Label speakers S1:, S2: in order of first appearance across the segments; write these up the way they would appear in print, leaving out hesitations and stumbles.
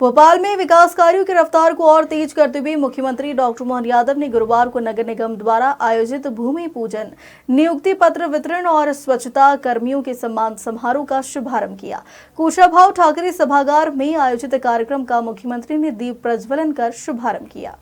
S1: भोपाल में विकास कार्यों की रफ्तार को और तेज करते हुए मुख्यमंत्री डॉक्टर मोहन यादव ने गुरुवार को नगर निगम द्वारा आयोजित भूमि पूजन, नियुक्ति पत्र वितरण और स्वच्छता कर्मियों के सम्मान समारोह का शुभारंभ किया। कुशाभाऊ ठाकरे सभागार में आयोजित कार्यक्रम का मुख्यमंत्री ने दीप प्रज्वलन कर शुभारंभ किया।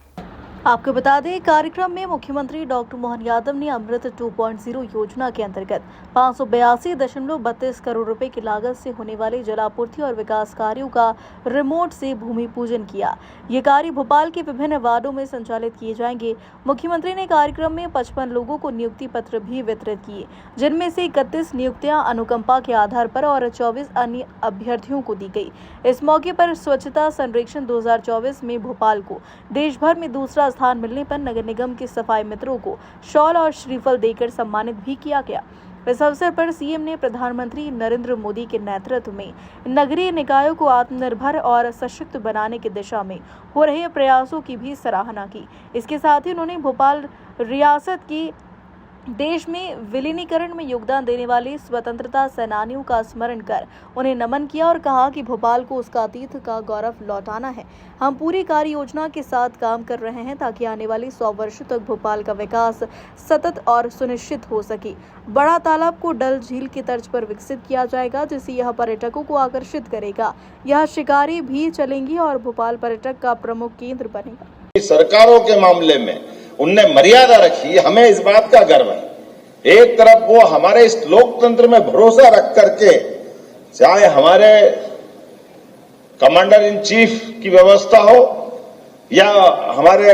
S1: आपको बता दें, कार्यक्रम में मुख्यमंत्री डॉक्टर मोहन यादव ने अमृत 2.0 योजना के अंतर्गत 582.32 करोड़ रुपए की लागत से होने वाले जलापूर्ति और विकास कार्यों का रिमोट से भूमि पूजन किया। ये कार्य भोपाल के विभिन्न वार्डों में संचालित किए जाएंगे। मुख्यमंत्री ने कार्यक्रम में 55 लोगों को नियुक्ति पत्र भी वितरित किए, जिनमें से 31 नियुक्तियां अनुकंपा के आधार पर और 24 अन्य अभ्यर्थियों को दी गई। इस मौके पर स्वच्छता सर्वेक्षण 2024 में भोपाल को देश भर में दूसरा स्थान मिलने पर नगर निगम के सफाई मित्रों को शॉल और श्रीफल देकर सम्मानित भी किया गया। इस अवसर पर सीएम ने प्रधानमंत्री नरेंद्र मोदी के नेतृत्व में नगरीय निकायों को आत्मनिर्भर और सशक्त बनाने की दिशा में हो रहे प्रयासों की भी सराहना की। इसके साथ ही उन्होंने भोपाल रियासत की देश में विलीनीकरण में योगदान देने वाले स्वतंत्रता सेनानियों का स्मरण कर उन्हें नमन किया और कहा कि भोपाल को उसका अतीत का गौरव लौटाना है। हम पूरी कार्य योजना के साथ काम कर रहे हैं ताकि आने वाले 100 वर्षों तक भोपाल का विकास सतत और सुनिश्चित हो सके। बड़ा तालाब को डल झील की तर्ज पर विकसित किया जाएगा, जिससे यह पर्यटकों को आकर्षित करेगा। यह शिकारी भी चलेंगी और भोपाल पर्यटक का प्रमुख केंद्र बनेगा।
S2: सरकारों के मामले में उनने मर्यादा रखी, हमें इस बात का गर्व है। एक तरफ वो हमारे इस लोकतंत्र में भरोसा रख करके, चाहे हमारे कमांडर इन चीफ की व्यवस्था हो या हमारे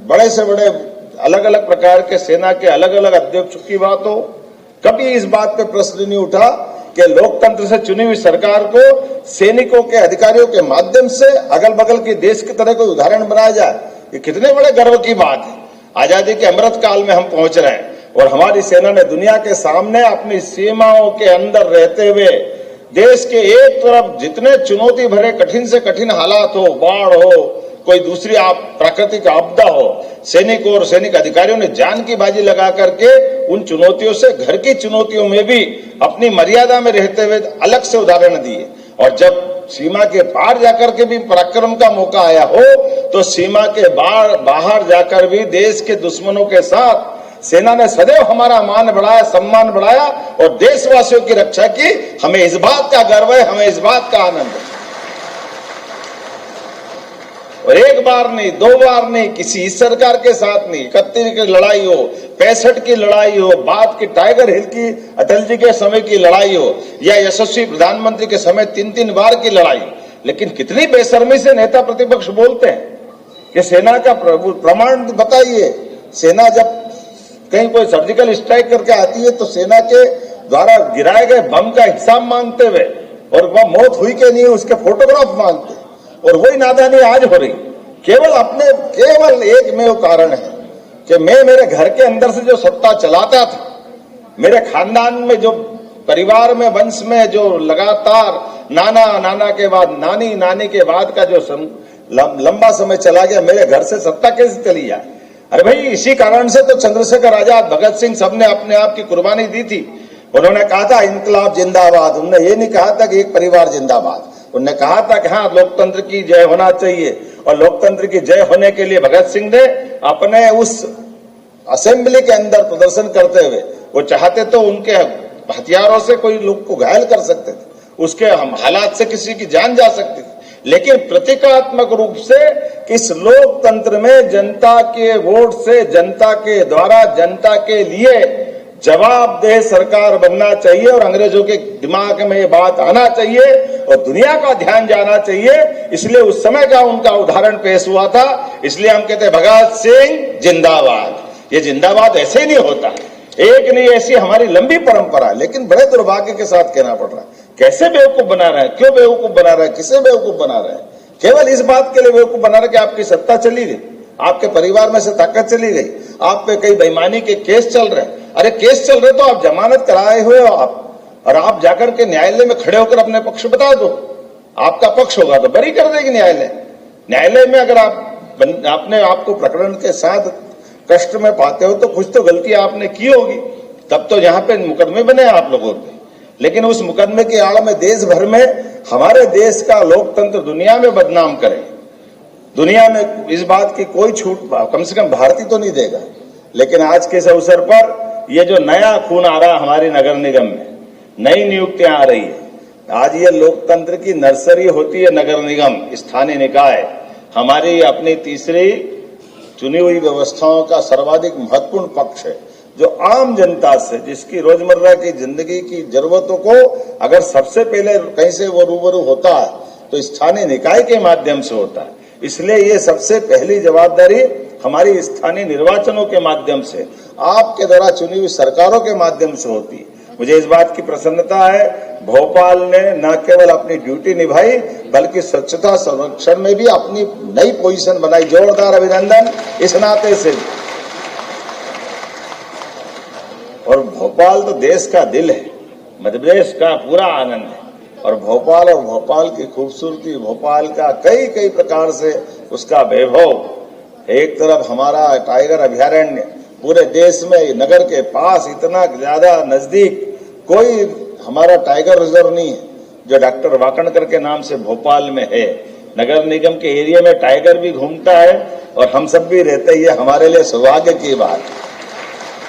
S2: बड़े से बड़े अलग अलग प्रकार के सेना के अलग अलग अध्यक्षों की बात हो, कभी इस बात पे प्रश्न नहीं उठा कि लोकतंत्र से चुनी हुई सरकार को सैनिकों के अधिकारियों के माध्यम से अगल बगल के देश की तरह कोई उदाहरण बनाया जाए। ये कितने बड़े गर्व की बात है। आजादी के अमृत काल में हम पहुंच रहे हैं और हमारी सेना ने दुनिया के सामने अपनी सीमाओं के अंदर रहते हुए देश के एक तरफ जितने चुनौती भरे कठिन से कठिन हालात हो, बाढ़ हो, कोई दूसरी प्राकृतिक आपदा हो, सैनिकों और सैनिक अधिकारियों ने जान की बाजी लगा करके उन चुनौतियों से घर की चुनौतियों में भी अपनी मर्यादा में रहते हुए अलग से उदाहरण दिए। और जब सीमा के पार जाकर के भी पराक्रम का मौका आया हो तो सीमा के बाहर जाकर भी देश के दुश्मनों के साथ सेना ने सदैव हमारा मान बढ़ाया, सम्मान बढ़ाया और देशवासियों की रक्षा की। हमें इस बात का गर्व है, हमें इस बात का आनंद है। और एक बार नहीं, 2 बार नहीं, किसी सरकार के साथ नहीं, 31 की लड़ाई हो, 65 की लड़ाई हो, बाद की टाइगर हिल की अटल जी के समय की लड़ाई हो या यशस्वी प्रधानमंत्री के समय 3-3 बार की लड़ाई, लेकिन कितनी बेशर्मी से नेता प्रतिपक्ष बोलते हैं कि सेना का प्रमाण बताइए। सेना जब कहीं कोई सर्जिकल स्ट्राइक करके आती है तो सेना के द्वारा गिराए गए बम का हिसाब मांगते हुए और वह मौत हुई कि नहीं उसके फोटोग्राफ मांगते, और वही नादानी आज हो रही। केवल एक में वो कारण है कि मैं मेरे घर के अंदर से जो सत्ता चलाता था, मेरे खानदान में जो परिवार में वंश में जो लगातार नाना के बाद नानी, नानी के बाद का जो लंबा समय चला गया, मेरे घर से सत्ता कैसे चली जाए? अरे भाई, इसी कारण से तो चंद्रशेखर आजाद, भगत सिंह सबने अपने आप की कुर्बानी दी थी। उन्होंने कहा था इनकलाब जिंदाबाद, उन्होंने ये नहीं कहा था कि एक परिवार जिंदाबाद। उन्होंने कहा था कि हाँ, लोकतंत्र की जय होना चाहिए। और लोकतंत्र की जय होने के लिए भगत सिंह ने अपने उस असेंबली के अंदर प्रदर्शन करते हुए, वो चाहते तो उनके हथियारों से कोई लोग को घायल कर सकते थे, उसके हालात से किसी की जान जा सकती थी, लेकिन प्रतीकात्मक रूप से इस लोकतंत्र में जनता के वोट से, जनता के द्वारा, जनता के लिए जवाबदेह सरकार बनना चाहिए और अंग्रेजों के दिमाग में ये बात आना चाहिए और दुनिया का ध्यान जाना चाहिए। इसलिए उस समय का उनका उदाहरण पेश हुआ था। इसलिए हम कहते हैं भगत सिंह जिंदाबाद। ये जिंदाबाद ऐसे ही नहीं होता, एक नहीं, ऐसी हमारी लंबी परंपरा है, लेकिन बड़े दुर्भाग्य के साथ कहना पड़ रहा है। कैसे बेवकूफ बना रहे हैं, क्यों बेवकूफ बना रहे हैं, किसे बेवकूफ बना रहे हैं? केवल इस बात के लिए बेवकूफ बना रहे कि आपकी सत्ता चली गई, आपके परिवार में से ताकत चली गई, आप पे कई बेईमानी के केस चल रहे हैं। अरे केस चल रहे तो आप जमानत कराए हुए हो आप, और आप जाकर के न्यायालय में खड़े होकर अपने पक्ष बता दो। आपका पक्ष होगा तो बरी कर देगी न्यायालय। न्यायालय में अगर आप अपने आपको प्रकरण के साथ कष्ट में पाते हो तो कुछ तो गलती आपने की होगी, तब तो यहाँ पे मुकदमे बने आप लोगों पे। लेकिन उस मुकदमे की आड़ में देश भर में हमारे देश का लोकतंत्र दुनिया में बदनाम करें, दुनिया में इस बात की कोई छूट कम से कम भारतीय तो नहीं देगा। लेकिन आज के इस अवसर पर ये जो नया खून आ रहा हमारी नगर निगम में, नई नियुक्तियां आ रही है, आज ये लोकतंत्र की नर्सरी होती है नगर निगम, स्थानीय निकाय, हमारी अपनी तीसरी चुनी हुई व्यवस्थाओं का सर्वाधिक महत्वपूर्ण पक्ष है, जो आम जनता से, जिसकी रोजमर्रा की जिंदगी की जरूरतों को अगर सबसे पहले कहीं से वो रूबरू होता है तो स्थानीय निकाय के माध्यम से होता है। इसलिए ये सबसे पहली जवाबदारी हमारी स्थानीय निर्वाचनों के माध्यम से, आपके द्वारा चुनी हुई सरकारों के माध्यम से होती है। मुझे इस बात की प्रसन्नता है, भोपाल ने न केवल अपनी ड्यूटी निभाई बल्कि स्वच्छता संरक्षण में भी अपनी नई पोजीशन बनाई। जोरदार अभिनंदन इस नाते से। और भोपाल तो देश का दिल है, मध्य प्रदेश का पूरा आनंद है, और भोपाल की खूबसूरती, भोपाल का कई कई प्रकार से उसका वैभव। एक तरफ हमारा टाइगर अभयारण्य, पूरे देश में नगर के पास इतना ज्यादा नजदीक कोई हमारा टाइगर रिजर्व नहीं है जो डॉक्टर वाकणकर के नाम से भोपाल में है। नगर निगम के एरिया में टाइगर भी घूमता है और हम सब भी रहते हैं, ये हमारे लिए सौभाग्य की बात है।